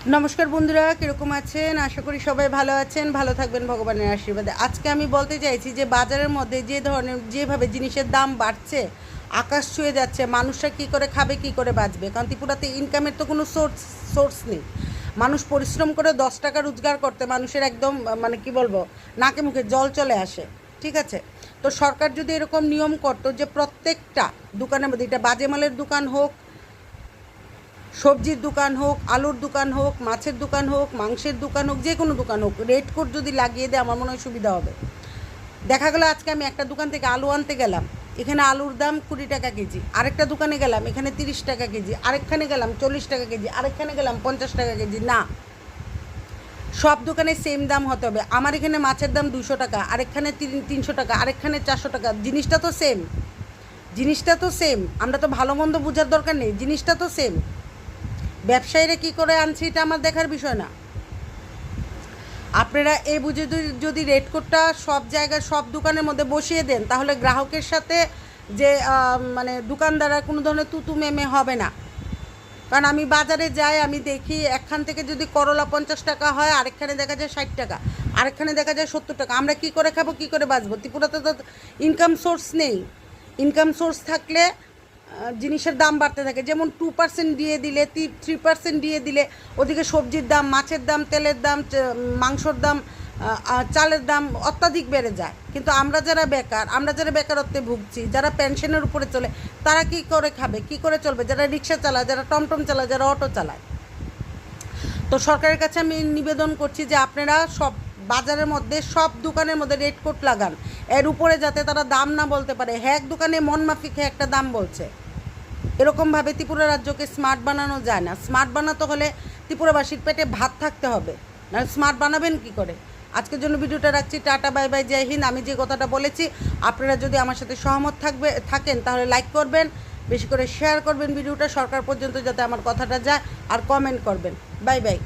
নমস্কার বন্ধুরা, কীরকম আছেন? আশা করি সবাই ভালো আছেন, ভালো থাকবেন ভগবানের আশীর্বাদে। আজকে আমি বলতে চাইছি যে বাজারের মধ্যে যে ধরনের যেভাবে জিনিসের দাম বাড়ছে, আকাশ ছুঁয়ে যাচ্ছে, মানুষরা কী করে খাবে, কী করে বাঁচবে? কারণ ত্রিপুরাতে ইনকামের তো কোনো সোর্স নেই। মানুষ পরিশ্রম করে 10 টাকা রোজগার করতে মানুষের একদম মানে কি বলবো, নাকে মুখে জল চলে আসে। ঠিক আছে, তো সরকার যদি এরকম নিয়ম করতো যে প্রত্যেকটা দোকানের মধ্যে, এটা বাজে মালের দোকান হোক, সবজির দোকান হোক, আলুর দোকান হোক, মাছের দোকান হোক, মাংসের দোকান হোক, যে কোনো দোকান হোক, রেড কোড যদি লাগিয়ে দেয় আমার মনে হয় সুবিধা হবে। দেখা গেলো আজকে আমি একটা দোকান থেকে আলু আনতে গেলাম, এখানে আলুর দাম 20 টাকা কেজি, আরেকটা দোকানে গেলাম এখানে 30 টাকা কেজি, আরেকখানে গেলাম 40 টাকা কেজি, আরেকখানে গেলাম 50 টাকা কেজি। না, সব দোকানে সেম দাম হতে হবে। আমার এখানে মাছের দাম 200 টাকা, আরেকখানে 300 টাকা, আরেকখানে 400 টাকা। জিনিসটা তো সেম, জিনিসটা তো সেম। আমরা তো ভালো মন্দ বোঝার দরকার নেই, জিনিসটা তো সেম। ব্যবসায়ীরা কী করে আনছে এটা আমার দেখার বিষয় না। আপনারা এই বুঝে যদি রেড কোডটা সব জায়গায় সব দোকানের মধ্যে বসিয়ে দেন, তাহলে গ্রাহকের সাথে যে মানে দোকানদাররা কোনো ধরনের তুতু মেমে হবে না। কারণ আমি বাজারে যাই, আমি দেখি একখান থেকে যদি করলা 50 টাকা হয়, আরেকখানে দেখা যায় 60 টাকা, আরেকখানে দেখা যায় 70 টাকা। আমরা কী করে খাবো, কী করে বাঁচবো? ত্রিপুরাতে তো ইনকাম সোর্স নেই। ইনকাম সোর্স থাকলে জিনিসের দাম বাড়তে থাকে। যেমন 2% দিয়ে দিলে, 3% দিয়ে দিলে ওদিকে সবজির দাম, মাছের দাম, তেলের দাম, মাংসর দাম, চালের দাম অত্যাধিক বেড়ে যায়। কিন্তু আমরা যারা বেকার, আমরা যারা বেকারত্বে ভুগছি, যারা পেনশনের উপরে চলে, তারা কী করে খাবে, কী করে চলবে? যারা রিক্সা চালায়, যারা টমটম চালায়, যারা অটো চালায়। তো সরকারের কাছে আমি নিবেদন করছি যে আপনারা সব বাজারের মধ্যে, সব দোকানের মধ্যে রেড কোড লাগান, এর উপরে যাতে তারা দাম না বলতে পারে। এক দোকানে মন মাফিক একটা দাম বলছে। এরকমভাবে ত্রিপুরা রাজ্যকে স্মার্ট বানানো যায় না। স্মার্ট বানাতে হলে ত্রিপুরাবাসীর পেটে ভাত থাকতে হবে, না স্মার্ট বানাবেন কি করে? আজকের জন্য ভিডিওটা রাখছি। টাটা, বাই বাই, জয় হিন্দ। আমি যে কথাটা বলেছি, আপনারা যদি আমার সাথে সহমত থাকেন তাহলে লাইক করবেন, বেশি করে শেয়ার করবেন ভিডিওটা, সরকার পর্যন্ত যাতে আমার কথাটা যায়, আর কমেন্ট করবেন। Bye bye.